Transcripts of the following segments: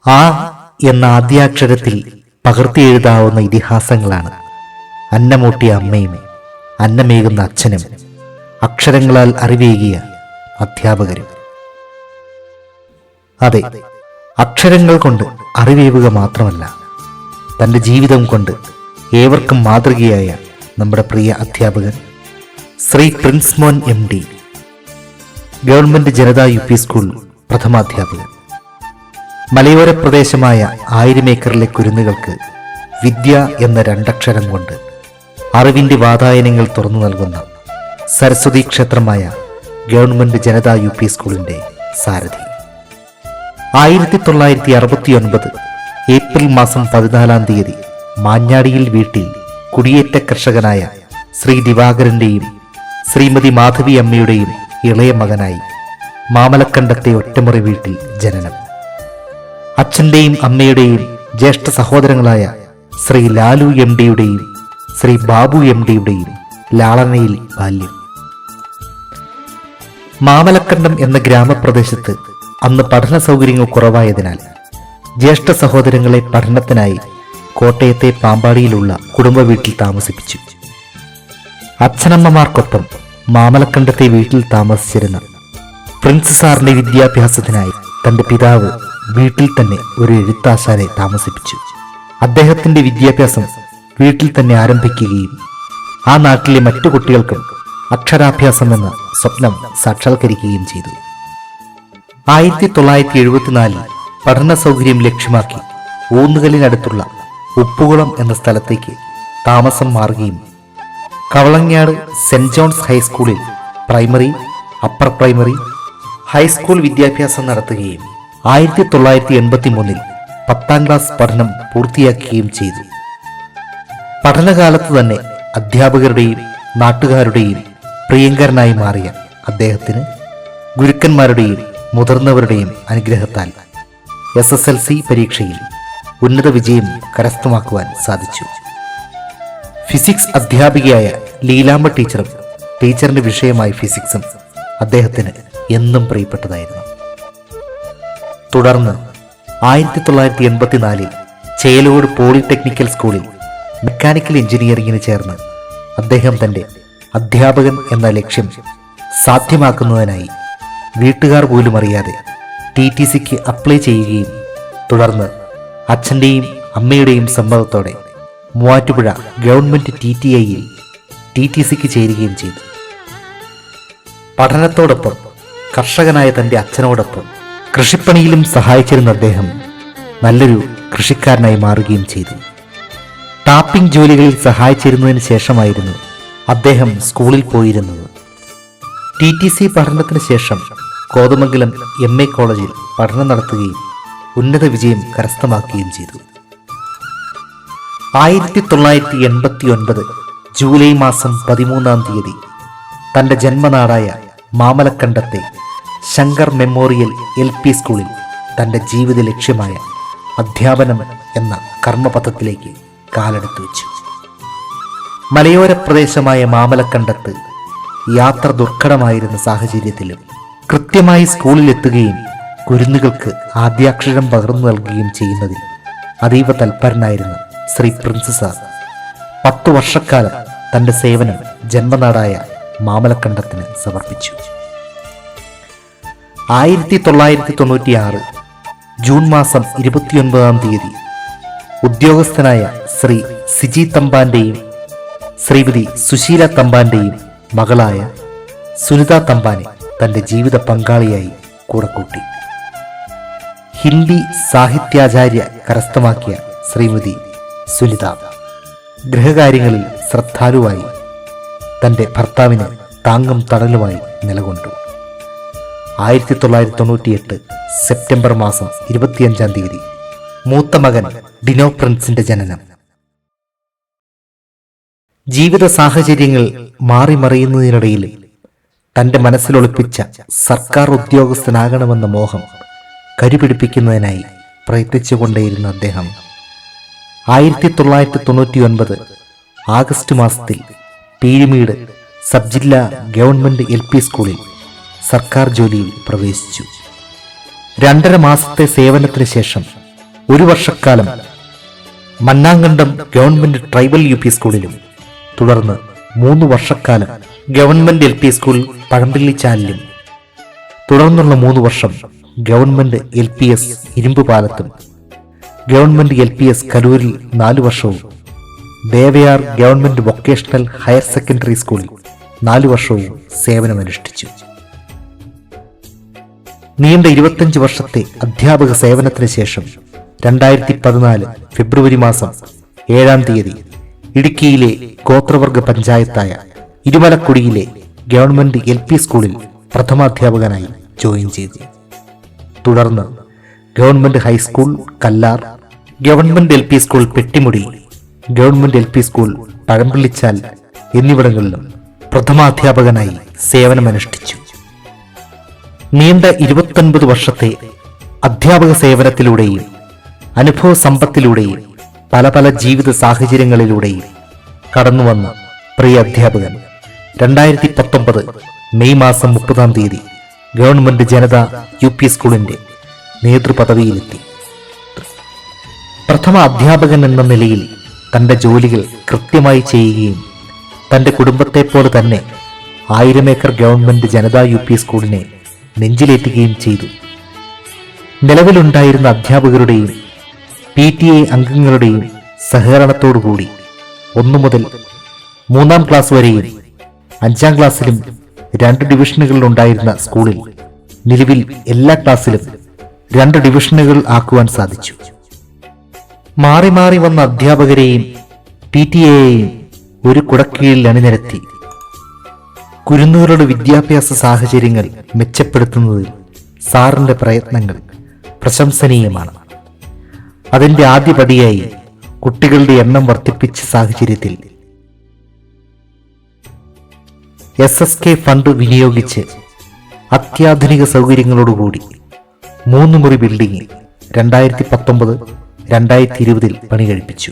ആ എന്ന ആദ്യാക്ഷരത്തിൽ പകർത്തിയെഴുതാവുന്ന ഇതിഹാസങ്ങളാണ് അന്നമൂട്ടിയ അമ്മയും അന്നമേകുന്ന അച്ഛനും അക്ഷരങ്ങളാൽ അറിവേകിയ അധ്യാപകരും. അതെ, അക്ഷരങ്ങൾ കൊണ്ട് അറിവേവുക മാത്രമല്ല, തൻ്റെ ജീവിതം കൊണ്ട് ഏവർക്കും മാതൃകയായ നമ്മുടെ പ്രിയ അധ്യാപകൻ Shri Prince Mon MD, government Janatha UP school പ്രഥമാധ്യാപകൻ. മലയോര പ്രദേശമായ 1000 ഏക്കറിലെ കുരുന്നുകൾക്ക് വിദ്യ എന്ന 2 അക്ഷരം കൊണ്ട് അറിവിന്റെ വാതായനങ്ങൾ തുറന്നു നൽകുന്ന സരസ്വതി ക്ഷേത്രമായ ഗവൺമെന്റ് ജനതാ UP സ്കൂളിന്റെ സാരഥി. 1969 ഏപ്രിൽ മാസം 14-ാം തീയതി മാഞ്ഞാടിയിൽ വീട്ടിൽ കുടിയേറ്റ കർഷകനായ ശ്രീ ദിവാകരന്റെയും ശ്രീമതി മാധവി അമ്മയുടെയും ഇളയ മകനായി മാമലക്കണ്ടത്തെ ഒറ്റമുറി വീട്ടിൽ ജനനം. അച്ഛന്റെയും അമ്മയുടെയും ജ്യേഷ്ഠ സഹോദരങ്ങളായ ശ്രീ ലാലു MDയുടെയും ശ്രീ ബാബു MDയുടെയും ലാളനയിൽ ബാല്യം. മാമലക്കണ്ടം എന്ന ഗ്രാമപ്രദേശത്ത് അന്ന് പഠന സൗകര്യങ്ങൾ കുറവായതിനാൽ ജ്യേഷ്ഠ സഹോദരങ്ങളെ പഠനത്തിനായി കോട്ടയത്തെ പാമ്പാടിയിലുള്ള കുടുംബ വീട്ടിൽ താമസിപ്പിച്ചു. അച്ഛനമ്മമാർക്കൊപ്പം മാമലക്കണ്ടത്തെ വീട്ടിൽ താമസിച്ചിരുന്ന പ്രിൻസ് സാറിന്റെ വിദ്യാഭ്യാസത്തിനായി തന്റെ പിതാവ് വീട്ടിൽ തന്നെ ഒരു എഴുത്താശാനെ താമസിപ്പിച്ചു. അദ്ദേഹത്തിന്റെ വിദ്യാഭ്യാസം വീട്ടിൽ തന്നെ ആരംഭിക്കുകയും ആ നാട്ടിലെ മറ്റു കുട്ടികൾക്കും അക്ഷരാഭ്യാസം എന്ന സ്വപ്നം സാക്ഷാത്കരിക്കുകയും ചെയ്തു. 1974 പഠന സൗകര്യം ലക്ഷ്യമാക്കി ഊന്നുകല്ലിനടുത്തുള്ള ഉപ്പുകുളം എന്ന സ്ഥലത്തേക്ക് താമസം മാറുകയും കവളങ്ങാട് സെന്റ് ജോൺസ് ഹൈസ്കൂളിൽ പ്രൈമറി, അപ്പർ പ്രൈമറി, ഹൈസ്കൂൾ വിദ്യാഭ്യാസം നടത്തുകയും 1983 10ാം ക്ലാസ് പഠനം പൂർത്തിയാക്കുകയും ചെയ്തു. പഠനകാലത്ത് തന്നെ അധ്യാപകരുടെയും നാട്ടുകാരുടെയും പ്രിയങ്കരനായി മാറിയ അദ്ദേഹത്തിന് ഗുരുക്കന്മാരുടെയും മുതിർന്നവരുടെയും അനുഗ്രഹത്താൽ SSLC പരീക്ഷയിൽ ഉന്നത വിജയം കരസ്ഥമാക്കുവാൻ സാധിച്ചു. ഫിസിക്സ് അധ്യാപികയായ ലീലാമ്മ ടീച്ചറും ടീച്ചറിന്റെ വിഷയമായ ഫിസിക്സും അദ്ദേഹത്തിന് എന്നും പ്രിയപ്പെട്ടതായിരുന്നു. തുടർന്ന് 1984 ചേലോട് പോളിടെക്നിക്കൽ സ്കൂളിൽ മെക്കാനിക്കൽ എഞ്ചിനീയറിംഗിന് ചേർന്ന് അദ്ദേഹം തന്റെ അധ്യാപകൻ എന്ന ലക്ഷ്യം സാധ്യമാക്കുന്നതിനായി വീട്ടുകാർ പോലും അറിയാതെ TTCക്ക് അപ്ലൈ ചെയ്യുകയും തുടർന്ന് അച്ഛൻ്റെയും അമ്മയുടെയും സമ്മതത്തോടെ മൂവാറ്റുപുഴ ഗവൺമെന്റ് TTIയിൽ TTCക്ക് ചേരുകയും ചെയ്തു. പഠനത്തോടൊപ്പം കർഷകനായ തന്റെ അച്ഛനോടൊപ്പം കൃഷിപ്പണിയിലും സഹായിച്ചിരുന്ന അദ്ദേഹം നല്ലൊരു കൃഷിക്കാരനായി മാറുകയും ചെയ്തു. ടാപ്പിംഗ് ജോലികളിൽ സഹായിച്ചിരുന്നതിന് ശേഷമായിരുന്നു അദ്ദേഹം സ്കൂളിൽ പോയിരുന്നത്. TTC പഠനത്തിന് ശേഷം കോതമംഗലം MA കോളേജിൽ പഠനം നടത്തുകയും ഉന്നത വിജയം കരസ്ഥമാക്കുകയും ചെയ്തു. 1989 ജൂലൈ മാസം 13-ാം തീയതി തന്റെ ജന്മനാടായ മാമലക്കണ്ടത്തെ ശങ്കർ മെമ്മോറിയൽ LP സ്കൂളിൽ തന്റെ ജീവിത ലക്ഷ്യമായ അധ്യാപനം എന്ന കർമ്മപഥത്തിലേക്ക് കാലെടുത്തു വെച്ചു. മലയോര പ്രദേശമായ മാമലക്കണ്ടത്ത് യാത്ര ദുർഘടമായിരുന്ന സാഹചര്യത്തിലും കൃത്യമായി സ്കൂളിലെത്തുകയും കുരുന്നുകൾക്ക് ആദ്യാക്ഷരം പകർന്നു നൽകുകയും ചെയ്യുന്നതിൽ അതീവ തൽപരനായിരുന്ന ശ്രീ പ്രിൻസ് സാർ 10 വർഷക്കാലം തന്റെ സേവനം ജന്മനാടായ മാമലക്കണ്ടത്തിന് സമർപ്പിച്ചു. 1996 ജൂൺ മാസം 29-ാം തീയതി ഉദ്യോഗസ്ഥനായ ശ്രീ സിജി തമ്പാന്റെയും ശ്രീമതി സുശീല തമ്പാന്റെയും മകളായ സുനിത തമ്പാനെ തന്റെ ജീവിത പങ്കാളിയായി കൂടെ കൂട്ടി. ഹിന്ദി സാഹിത്യാചാര്യ കരസ്ഥമാക്കിയ ശ്രീമതി സുനിത ഗൃഹകാര്യങ്ങളിൽ ശ്രദ്ധാലുവായി തന്റെ ഭർത്താവിന് താങ്ങും തണലുമായി നിലകൊണ്ടു. 1998 സെപ്റ്റംബർ മാസം 25-ാം തീയതി മൂത്ത മകൻ ഡിനോ പ്രിൻസിന്റെ ജനനം. ജീവിത സാഹചര്യങ്ങൾ മാറിമറിയുന്നതിനിടയിൽ തന്റെ മനസ്സിലൊളിപ്പിച്ച സർക്കാർ ഉദ്യോഗസ്ഥനാകണമെന്ന മോഹം കരുപിടിപ്പിക്കുന്നതിനായി പ്രയത്നിച്ചുകൊണ്ടേയിരുന്ന അദ്ദേഹം 1999 ആഗസ്റ്റ് മാസത്തിൽ പീരുമേട് സബ് ജില്ലാ ഗവൺമെന്റ് LP സ്കൂളിൽ സർക്കാർ ജോലിയിൽ പ്രവേശിച്ചു. 2.5 മാസത്തെ സേവനത്തിന് ശേഷം ഒരു വർഷക്കാലം Mannankandam government tribal U P സ്കൂളിലും തുടർന്ന് 3 വർഷക്കാലം ഗവൺമെന്റ് LP സ്കൂൾ പഴമ്പിള്ളിച്ചാലിലും തുടർന്നുള്ള 3 വർഷം ഗവൺമെന്റ് LPS ഇരുമ്പുപാലത്തും ഗവൺമെന്റ് LPS കലൂരിൽ 4 വർഷവും ദേവയാർ ഗവൺമെന്റ് വൊക്കേഷണൽ ഹയർ സെക്കൻഡറി സ്കൂളിൽ 4 വർഷവും സേവനമനുഷ്ഠിച്ചു. നീണ്ട 25 വർഷത്തെ അധ്യാപക സേവനത്തിന് ശേഷം 2014 ഫെബ്രുവരി മാസം 7-ാം തീയതി ഇടുക്കിയിലെ ഗോത്രവർഗ പഞ്ചായത്തായ ഇരുമലക്കുടിയിലെ ഗവൺമെന്റ് LP സ്കൂളിൽ പ്രഥമാധ്യാപകനായി ജോയിൻ ചെയ്തു. തുടർന്ന് government high school Kallar, government LP school Pettimudi, government LP school Pazhampallichal എന്നിവിടങ്ങളിലും പ്രഥമാധ്യാപകനായി സേവനമനുഷ്ഠിച്ചു. നീണ്ട 29 വർഷത്തെ അധ്യാപക സേവനത്തിലൂടെയും അനുഭവ സമ്പത്തിലൂടെയും പല ജീവിത സാഹചര്യങ്ങളിലൂടെയും കടന്നുവന്ന പ്രിയ അധ്യാപകൻ 2019 മെയ് മാസം 30-ാം തീയതി ഗവൺമെന്റ് ജനത UP സ്കൂളിന്റെ നേതൃപദവിയിലെത്തി. പ്രഥമ അധ്യാപകൻ എന്ന നിലയിൽ തന്റെ ജോലികൾ കൃത്യമായി ചെയ്യുകയും തന്റെ കുടുംബത്തെപ്പോലെ തന്നെ 1000 ഏക്കർ ഗവൺമെന്റ് ജനത UP സ്കൂളിനെ നെഞ്ചിലേറ്റുകയും ചെയ്തു. നിലവിലുണ്ടായിരുന്ന അധ്യാപകരുടെയും PTA അംഗങ്ങളുടെയും സഹകരണത്തോടുകൂടി 1 മുതൽ 3-ാം ക്ലാസ് വരെയും 5-ാം ക്ലാസ്സിലും 2 ഡിവിഷനുകളിലുണ്ടായിരുന്ന സ്കൂളിൽ നിലവിൽ എല്ലാ ക്ലാസ്സിലും 2 ഡിവിഷനുകൾ ആക്കുവാൻ സാധിച്ചു. മാറി മാറി വന്ന അധ്യാപകരെയും PTA-യെയും ഒരു കുടക്കീഴിൽ അണിനിരത്തി കുരുന്നുകളുടെ വിദ്യാഭ്യാസ സാഹചര്യങ്ങൾ മെച്ചപ്പെടുത്തുന്നതിൽ സാറിന്റെ പ്രയത്നങ്ങൾ പ്രശംസനീയമാണ്. അതിന്റെ ആദ്യപടിയായി കുട്ടികളുടെ എണ്ണം വർദ്ധിപ്പിച്ച സാഹചര്യത്തിൽ SSK ഫണ്ട് വിനിയോഗിച്ച് അത്യാധുനിക സൗകര്യങ്ങളോടുകൂടി 3 മുറി ബിൽഡിംഗ് 2019-2020 പണി കഴിപ്പിച്ചു.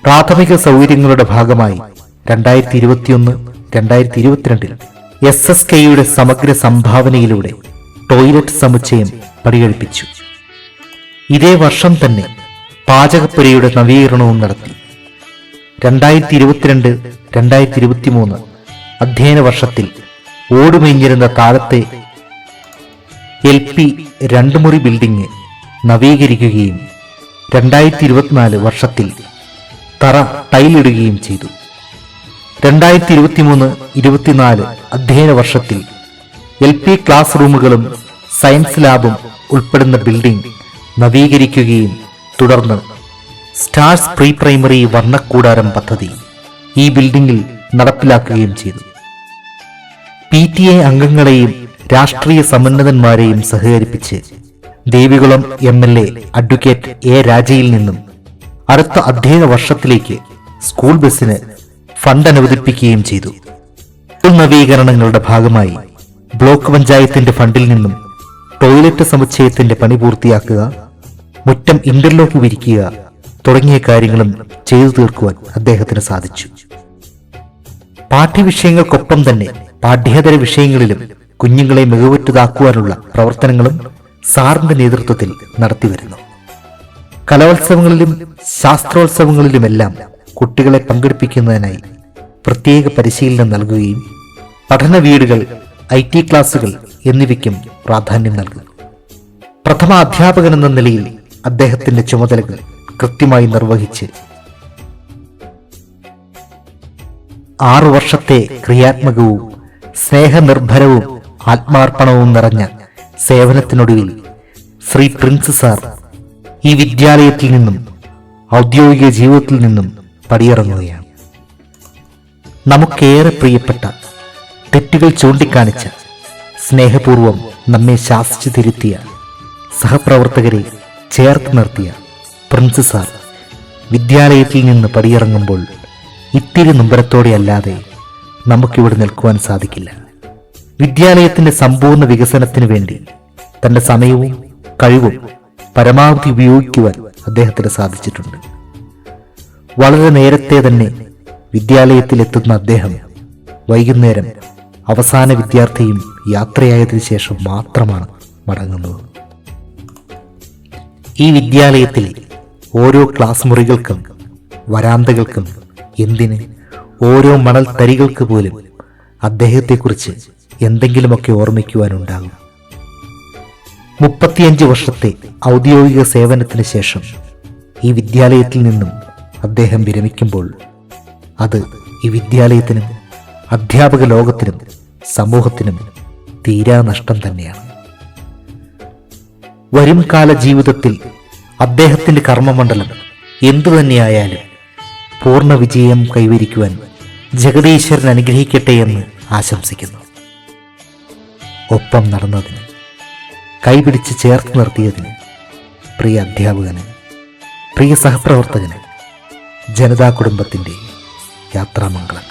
പ്രാഥമിക സൗകര്യങ്ങളുടെ ഭാഗമായി 2021-2022 SSKയുടെ സമഗ്ര സംഭാവനയിലൂടെ ടോയ്ലറ്റ് സമുച്ചയം പണികഴിപ്പിച്ചു. ഇതേ വർഷം തന്നെ പാചകപ്പുരയുടെ നവീകരണവും നടത്തി. 2022-2023 അധ്യയന വർഷത്തിൽ ഓടുമേഞ്ഞിരുന്ന താഴത്തെ LP 2 മുറി ബിൽഡിംഗ് നവീകരിക്കുകയും 2024 വർഷത്തിൽ തറ ടൈലിടുകയും ചെയ്തു. 2023-24 അധ്യയന വർഷത്തിൽ LP ക്ലാസ് റൂമുകളും സയൻസ് ലാബും ഉൾപ്പെടുന്ന ബിൽഡിംഗ് നവീകരിക്കുകയും തുടർന്ന് സ്റ്റാർസ് പ്രീ പ്രൈമറി വർണ്ണക്കൂടാരം പദ്ധതി ഈ ബിൽഡിംഗിൽ നടപ്പിലാക്കുകയും ചെയ്തു. PTA അംഗങ്ങളെയും രാഷ്ട്രീയ സമന്നതന്മാരെയും സഹകരിപ്പിച്ച് ദേവികുളം MLA അഡ്വക്കേറ്റ് A. രാജയിൽ നിന്നും അടുത്ത അധ്യയന വർഷത്തിലേക്ക് സ്കൂൾ ബസിന് ഫണ്ട് അനുവദിപ്പിക്കുകയും ചെയ്തു. സ്കൂൾ നവീകരണങ്ങളുടെ ഭാഗമായി ബ്ലോക്ക് പഞ്ചായത്തിന്റെ ഫണ്ടിൽ നിന്നും ടോയ്ലറ്റ് സമുച്ചയത്തിന്റെ പണി പൂർത്തിയാക്കുക, മുറ്റം ഇന്റർലോക്ക് വിരിക്കുക തുടങ്ങിയ കാര്യങ്ങളും ചെയ്തു തീർക്കുവാൻ അദ്ദേഹത്തിന് സാധിച്ചു. പാഠ്യവിഷയങ്ങൾക്കൊപ്പം തന്നെ പാഠ്യേതര വിഷയങ്ങളിലും കുഞ്ഞുങ്ങളെ മികവുറ്റതാക്കുവാനുള്ള പ്രവർത്തനങ്ങളും സാറിന്റെ നേതൃത്വത്തിൽ നടത്തിവരുന്നു. കലോത്സവങ്ങളിലും ശാസ്ത്രോത്സവങ്ങളിലുമെല്ലാം കുട്ടികളെ പങ്കെടുപ്പിക്കുന്നതിനായി പ്രത്യേക പരിശീലനം നൽകുകയും പഠന വീടുകൾ, IT ക്ലാസുകൾ എന്നിവയ്ക്കും പ്രാധാന്യം നൽകുന്നു. പ്രഥമ അധ്യാപകൻ എന്ന നിലയിൽ അദ്ദേഹത്തിന്റെ ചുമതലകൾ കൃത്യമായി നിർവഹിച്ച് 6 വർഷത്തെ ക്രിയാത്മകവും സ്നേഹനിർഭരവും ആത്മാർപ്പണവും നിറഞ്ഞ സേവനത്തിനൊടുവിൽ ശ്രീ പ്രിൻസ് സാർ ഈ വിദ്യാലയത്തിൽ നിന്നും ഔദ്യോഗിക ജീവിതത്തിൽ നിന്നും പടിയിറങ്ങുകയാണ്. നമുക്കേറെ പ്രിയപ്പെട്ട, തെറ്റുകൾ ചൂണ്ടിക്കാണിച്ച, സ്നേഹപൂർവം നമ്മെ ശാസിച്ചു തിരുത്തിയ സഹപ്രവർത്തകരെ ചേർത്ത് നിർത്തിയ പ്രിൻസ് സാർ വിദ്യാലയത്തിൽ നിന്ന് പടിയിറങ്ങുമ്പോൾ ഇത്തിരി നൊമ്പരത്തോടെ അല്ലാതെ നമുക്കിവിടെ നിൽക്കുവാൻ സാധിക്കില്ല. വിദ്യാലയത്തിന്റെ സമ്പൂർണ്ണ വികസനത്തിനു വേണ്ടി തന്റെ സമയവും കഴിവും പരമാവധി ഉപയോഗിക്കുവാൻ അദ്ദേഹത്തിന് സാധിച്ചിട്ടുണ്ട്. വളരെ നേരത്തെ തന്നെ വിദ്യാലയത്തിലെത്തുന്ന അദ്ദേഹം വൈകുന്നേരം അവസാന വിദ്യാർത്ഥിയും യാത്രയായതിനു ശേഷം മാത്രമാണ് മടങ്ങുന്നത്. ഈ വിദ്യാലയത്തിലെ ഓരോ ക്ലാസ് മുറികൾക്കും വരാന്തകൾക്കും എന്തിന് ഓരോ മണൽ തരികൾക്ക് പോലും അദ്ദേഹത്തെക്കുറിച്ച് എന്തെങ്കിലുമൊക്കെ ഓർമ്മിക്കുവാനുണ്ടാകും. 35 വർഷത്തെ ഔദ്യോഗിക സേവനത്തിന് ശേഷം ഈ വിദ്യാലയത്തിൽ നിന്നും അദ്ദേഹം വിരമിക്കുമ്പോൾ അത് ഈ വിദ്യാലയത്തിനും അധ്യാപക ലോകത്തിനും സമൂഹത്തിനും തീരാ നഷ്ടം തന്നെയാണ്. വരും കാല ജീവിതത്തിൽ അദ്ദേഹത്തിന്റെ കർമ്മമണ്ഡലം എന്തു തന്നെയായാലും പൂർണ്ണ വിജയം കൈവരിക്കുവാൻ ജഗദീശ്വരൻ അനുഗ്രഹിക്കട്ടെ എന്ന് ആശംസിക്കുന്നു. ഒപ്പം നടന്നതിന്, കൈപിടിച്ച് ചേർത്ത് നിർത്തിയതിന് പ്രിയ അധ്യാപകന്, പ്രിയ സഹപ്രവർത്തകന്, ജനതാ കുടുംബത്തിൻ്റെ യാത്രാമംഗളം.